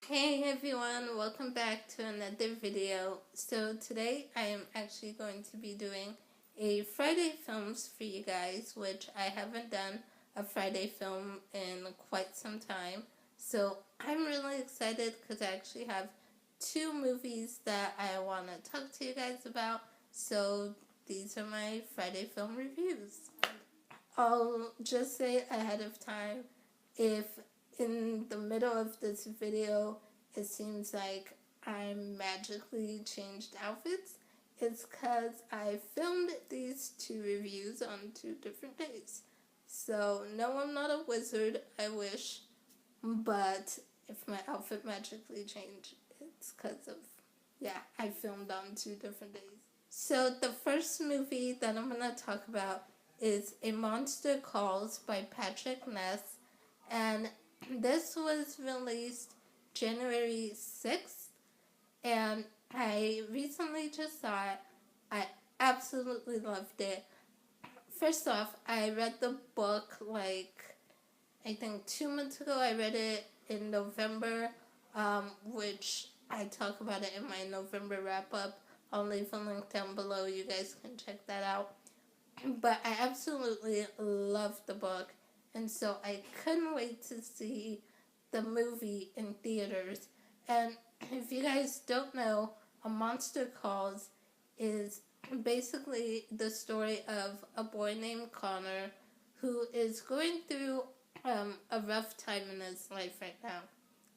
Hey everyone, welcome back to another video. So today I am actually going to be doing a Friday films for you guys, which I haven't done a Friday film in quite some time. So I'm really excited because I actually have two movies that I want to talk to you guys about. So these are my Friday film reviews. I'll just say ahead of time, if in the middle of this video it seems like I magically changed outfits, it's because I filmed these two reviews on 2 different days. So no, I'm not a wizard, I wish, but if my outfit magically changed, it's because of, yeah, I filmed on 2 different days. So the first movie that I'm going to talk about is A Monster Calls by Patrick Ness, and this was released January 6th, and I recently just saw it. I absolutely loved it. First off, I read the book I think 2 months ago. I read it in November, which I talk about it in my November wrap up. I'll leave a link down below. You guys can check that out. But I absolutely loved the book, and so I couldn't wait to see the movie in theaters. And if you guys don't know, A Monster Calls is basically the story of a boy named Connor who is going through a rough time in his life right now.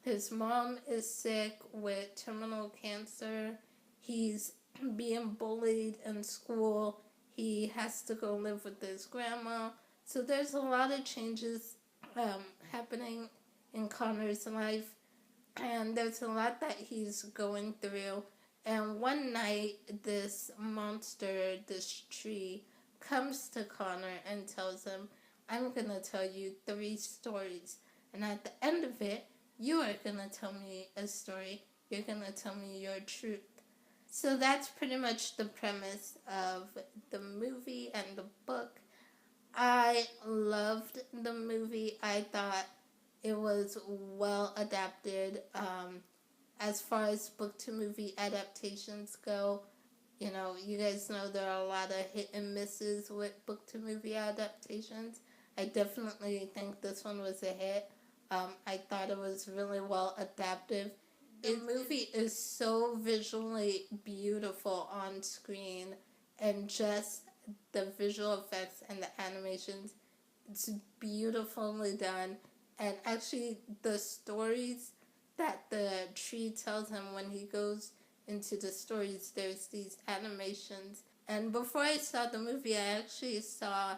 His mom is sick with terminal cancer. He's being bullied in school. He has to go live with his grandma. So there's a lot of changes happening in Connor's life, and there's a lot that he's going through. And one night, this monster, this tree, comes to Connor and tells him, I'm going to tell you 3 stories. And at the end of it, you are going to tell me a story. You're going to tell me your truth. So that's pretty much the premise of the movie and the book. I loved the movie. I thought it was well adapted. As far as book to movie adaptations go, you guys know there are a lot of hit and misses with book to movie adaptations. I definitely think this one was a hit. I thought it was really well adapted. The movie is so visually beautiful on screen, and just the visual effects and the animations, it's beautifully done. And actually, the stories that the tree tells him when he goes into the stories, there's these animations. And before I saw the movie, I actually saw,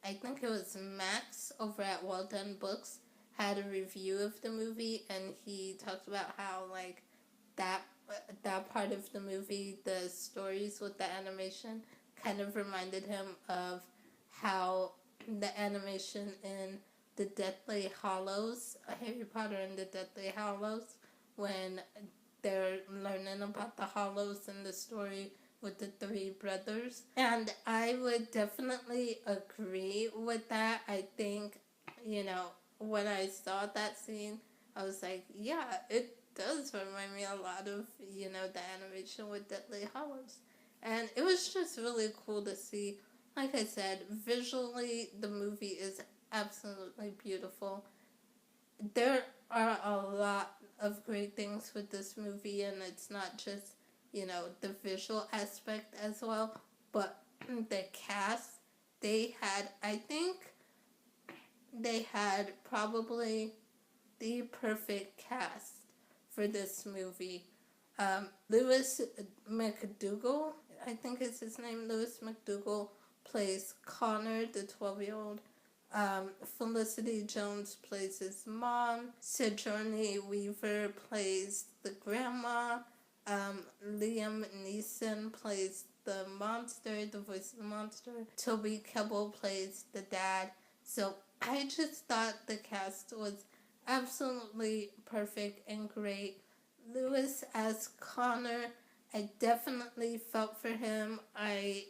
I think it was Max over at Well Done Books, had a review of the movie, and he talked about how that that part of the movie, the stories with the animation, kind of reminded him of how the animation in the Deathly Hallows, Harry Potter and the Deathly Hallows, when they're learning about the Hallows in the story with the 3 brothers. And I would definitely agree with that. I think, when I saw that scene, I was like, yeah, it does remind me a lot of, the animation with Deathly Hallows. And it was just really cool to see. Like I said, visually, the movie is absolutely beautiful. There are a lot of great things with this movie, and it's not just, the visual aspect as well, but the cast. I think they had probably the perfect cast for this movie. Lewis McDougall, I think is his name. Lewis McDougall plays Connor, the 12-year-old. Felicity Jones plays his mom. Sigourney Weaver plays the grandma. Liam Neeson plays the monster, the voice of the monster. Toby Kebbell plays the dad. So I just thought the cast was absolutely perfect and great. Lewis as Connor, I definitely felt for him. I,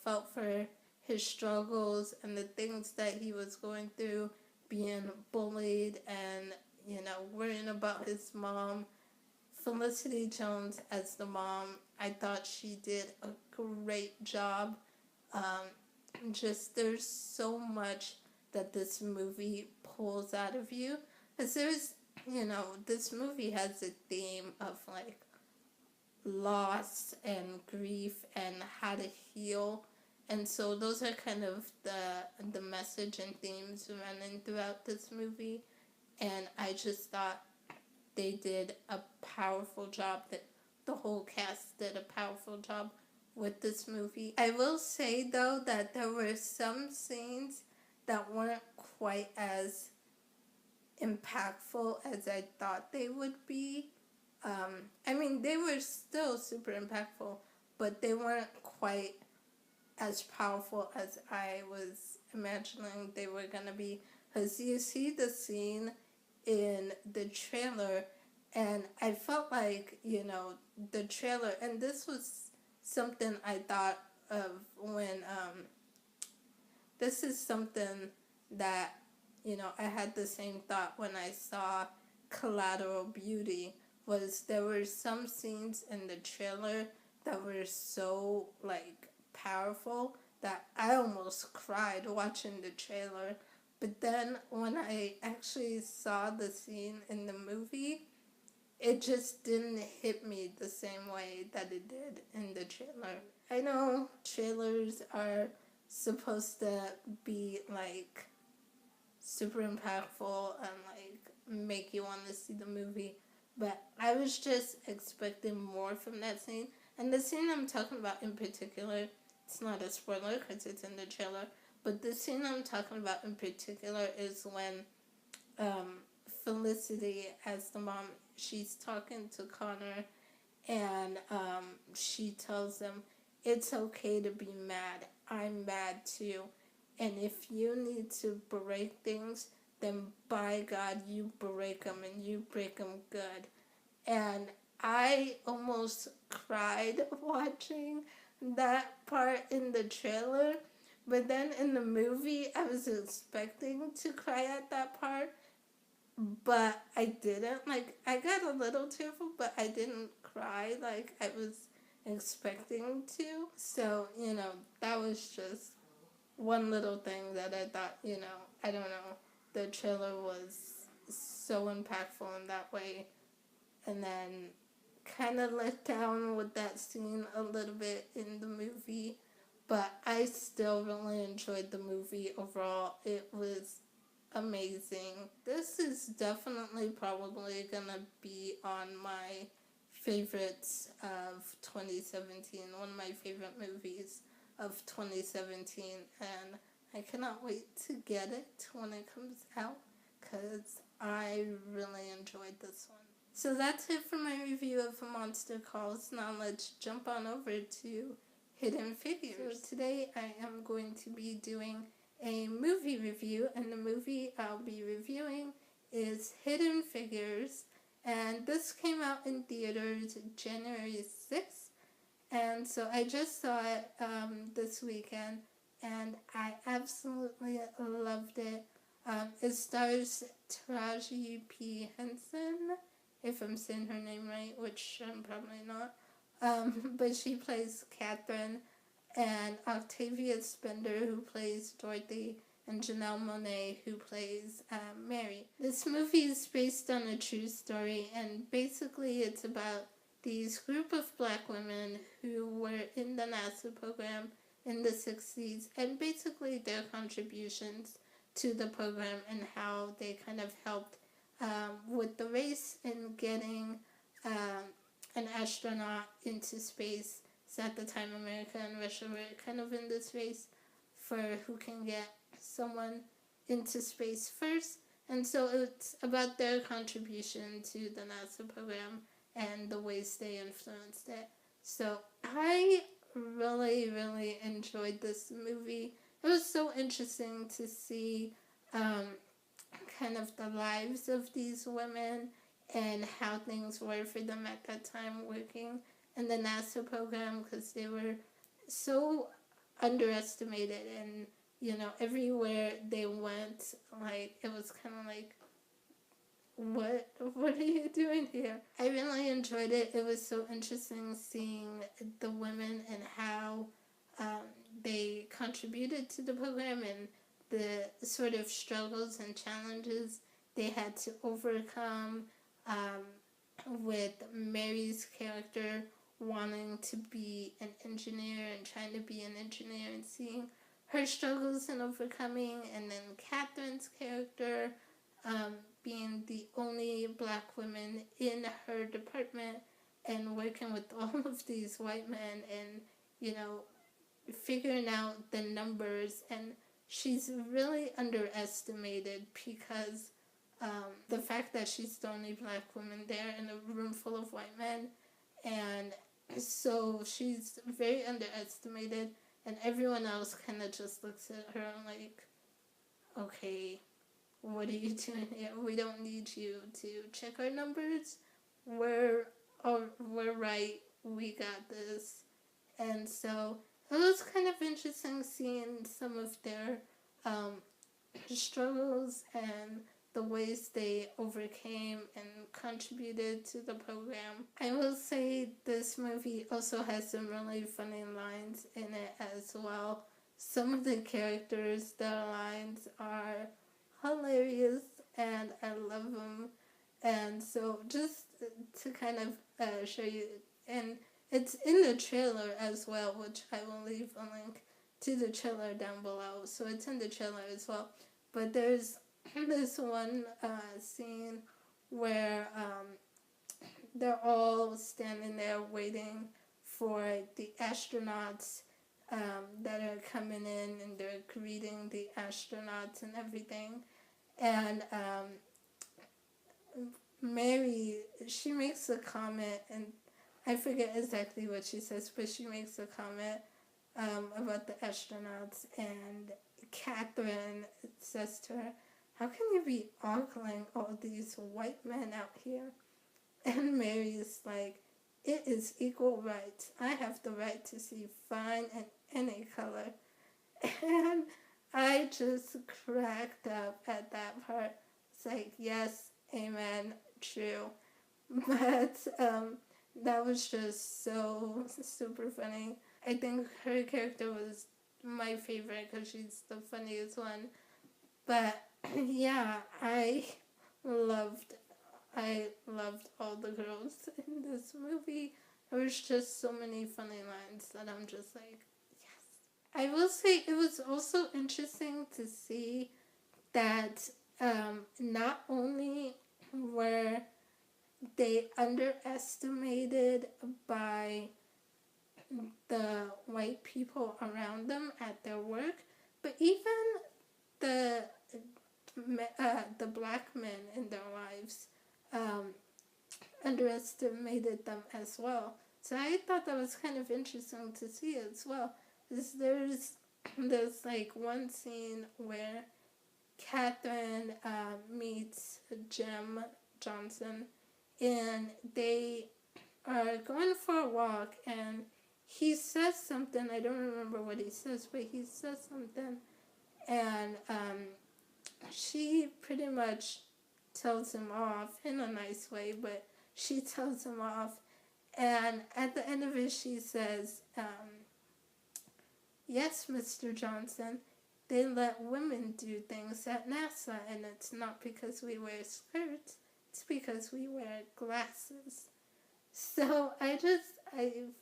felt for his struggles and the things that he was going through, being bullied and, worrying about his mom. Felicity Jones as the mom, I thought she did a great job. Just there's so much that this movie pulls out of you. Because this movie has a theme of like loss and grief and how to heal. And so those are kind of the message and themes running throughout this movie. And I just thought they did a powerful job, that the whole cast did a powerful job with this movie. I will say though that there were some scenes that weren't quite as impactful as I thought they would be. They were still super impactful, but they weren't quite as powerful as I was imagining they were going to be. Because you see the scene in the trailer, and I felt like, the trailer, and this was something I thought of when, this is something that, I had the same thought when I saw Collateral Beauty, was there were some scenes in the trailer that were so, like, powerful that I almost cried watching the trailer. But then when I actually saw the scene in the movie, it just didn't hit me the same way that it did in the trailer. I know trailers are supposed to be like super impactful and like make you want to see the movie, but I was just expecting more from that scene. And the scene I'm talking about in particular, it's not a spoiler because it's in the trailer, but the scene I'm talking about in particular is when Felicity, as the mom, she's talking to Connor, and she tells him, it's okay to be mad. I'm mad too. And if you need to break things, then by God, you break them, and you break them good. And I almost cried watching that part in the trailer. But then in the movie, I was expecting to cry at that part, but I didn't. Like, I got a little tearful, but I didn't cry like I was expecting to. So, that was just one little thing that I thought, I don't know, the trailer was so impactful in that way. And then kind of let down with that scene a little bit in the movie. But I still really enjoyed the movie overall. It was amazing. This is definitely probably gonna be on my favorites of 2017, one of my favorite movies of 2017, and I cannot wait to get it when it comes out because I really enjoyed this one. So that's it for my review of Monster Calls. Now let's jump on over to Hidden Figures. So today I am going to be doing a movie review, and the movie I'll be reviewing is Hidden Figures, and this came out in theaters January 6th, and so I just saw it this weekend, and I absolutely loved it. It stars Taraji P. Henson, if I'm saying her name right, which I'm probably not, but she plays Catherine, and Octavia Spender, who plays Dorothy, and Janelle Monáe, who plays Mary. This movie is based on a true story, and basically it's about these group of black women who were in the NASA program in the 60s, and basically their contributions to the program and how they kind of helped with the race in getting an astronaut into space. So at the time, America and Russia were kind of in this race for who can get someone into space first. And so it's about their contribution to the NASA program and the ways they influenced it. So I really, really enjoyed this movie. It was so interesting to see kind of the lives of these women and how things were for them at that time working in the NASA program, because they were so underestimated, and everywhere they went, like, it was kind of like what are you doing here? I really enjoyed it. It was so interesting seeing the women and how um, they contributed to the program and the sort of struggles and challenges they had to overcome, with Mary's character wanting to be an engineer and trying to be an engineer and seeing her struggles and overcoming, and then Catherine's character um, being the only black woman in her department and working with all of these white men and, you know, figuring out the numbers. And she's really underestimated because the fact that she's the only black woman there in a room full of white men, and so she's very underestimated, and everyone else kind of just looks at her and like, okay, what are you doing here? We don't need you to check our numbers. We're right. We got this. And so it was kind of interesting seeing some of their struggles and the ways they overcame and contributed to the program. I will say this movie also has some really funny lines in it as well. Some of the characters, their lines are hilarious and I love them. And so just to kind of show you, and it's in the trailer as well, which I will leave a link to the trailer down below. So it's in the trailer as well. But there's this one scene where they're all standing there waiting for the astronauts that are coming in, and they're greeting the astronauts and everything. And Mary, she makes a comment, and I forget exactly what she says, but she makes a comment about the astronauts, and Catherine says to her, "How can you be ogling all these white men out here?" And Mary's like, "It is equal rights. I have the right to see fine in any color." And I just cracked up at that part. It's like, yes, amen, true. But that was just so super funny. I think her character was my favorite because she's the funniest one. But yeah, I loved all the girls in this movie. There was just so many funny lines that I'm just like, yes. I will say it was also interesting to see that not only were they underestimated by the white people around them at their work, but even the black men in their lives underestimated them as well. So I thought that was kind of interesting to see as well. There's like one scene where Catherine meets Jim Johnson, and they are going for a walk, and he says something. I don't remember what he says, but he says something, and she pretty much tells him off in a nice way, but she tells him off. And at the end of it, she says, "Yes, Mr. Johnson, they let women do things at NASA, and it's not because we wear skirts, it's because we wear glasses." So I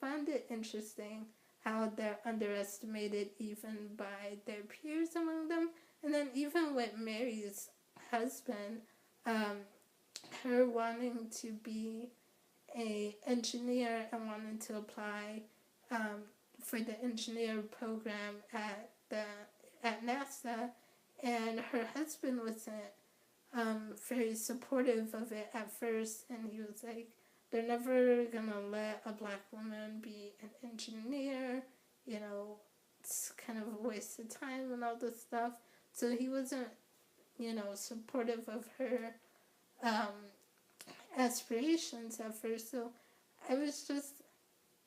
found it interesting how they're underestimated even by their peers among them. And then even with Mary's husband, her wanting to be a engineer and wanting to apply for the engineer program at NASA, and her husband wasn't very supportive of it at first, and he was like, "They're never gonna let a black woman be an engineer, you know, it's kind of a waste of time and all this stuff." So he wasn't, supportive of her aspirations at first. So I was just,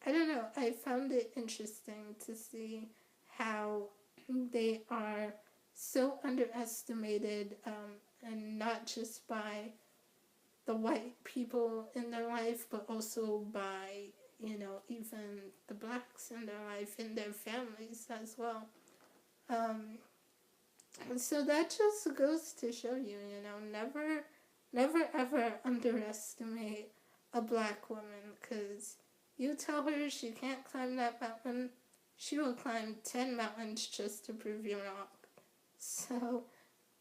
I don't know, I found it interesting to see how they are so underestimated, and not just by the white people in their life, but also by, even the blacks in their life, in their families as well. So that just goes to show you, never ever underestimate a black woman, because you tell her she can't climb that mountain, she will climb 10 mountains just to prove you wrong. So,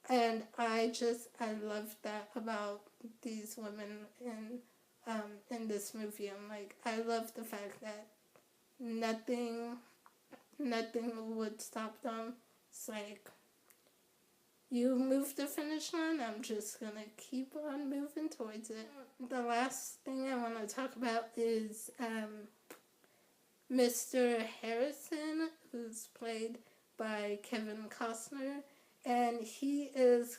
and I love that about these women in this movie. I love the fact that nothing would stop them. It's like, you move the finish line, I'm just gonna keep on moving towards it. The last thing I want to talk about is Mr. Harrison, who's played by Kevin Costner, and he is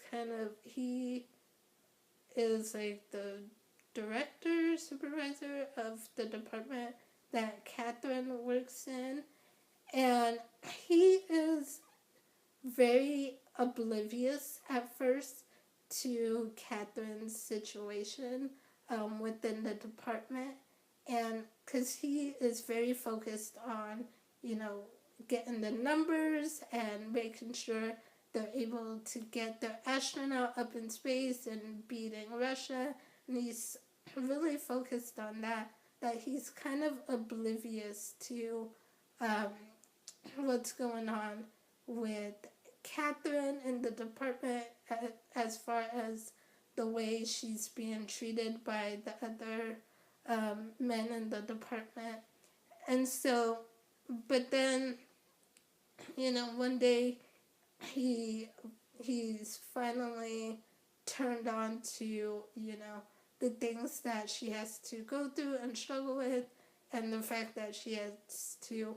like the director, supervisor of the department that Catherine works in, and he is very oblivious at first to Catherine's situation within the department, and because he is very focused on, getting the numbers and making sure they're able to get their astronaut up in space and beating Russia, and he's really focused on that he's kind of oblivious to what's going on with Catherine in the department, as far as the way she's being treated by the other men in the department. And so, but then, one day he's finally turned on to, the things that she has to go through and struggle with, and the fact that she has to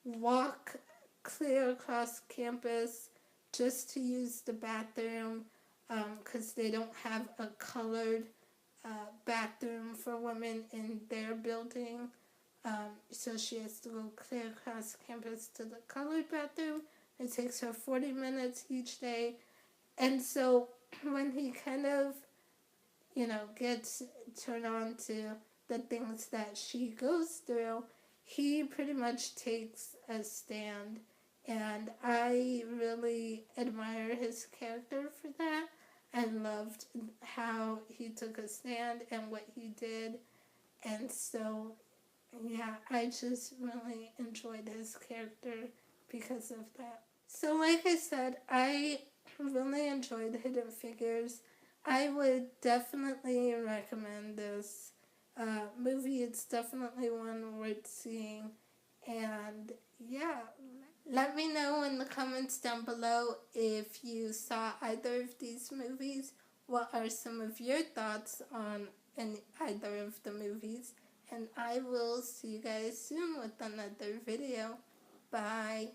walk clear across campus just to use the bathroom, because they don't have a colored bathroom for women in their building. So she has to go clear across campus to the colored bathroom. It takes her 40 minutes each day. And so when he kind of, gets turned on to the things that she goes through, he pretty much takes a stand. And I really admire his character for that, and loved how he took a stand and what he did. And so, yeah, I just really enjoyed his character because of that. So like I said, I really enjoyed Hidden Figures. I would definitely recommend this movie. It's definitely one worth seeing. And yeah, let me know in the comments down below if you saw either of these movies. What are some of your thoughts on either of the movies? And I will see you guys soon with another video. Bye.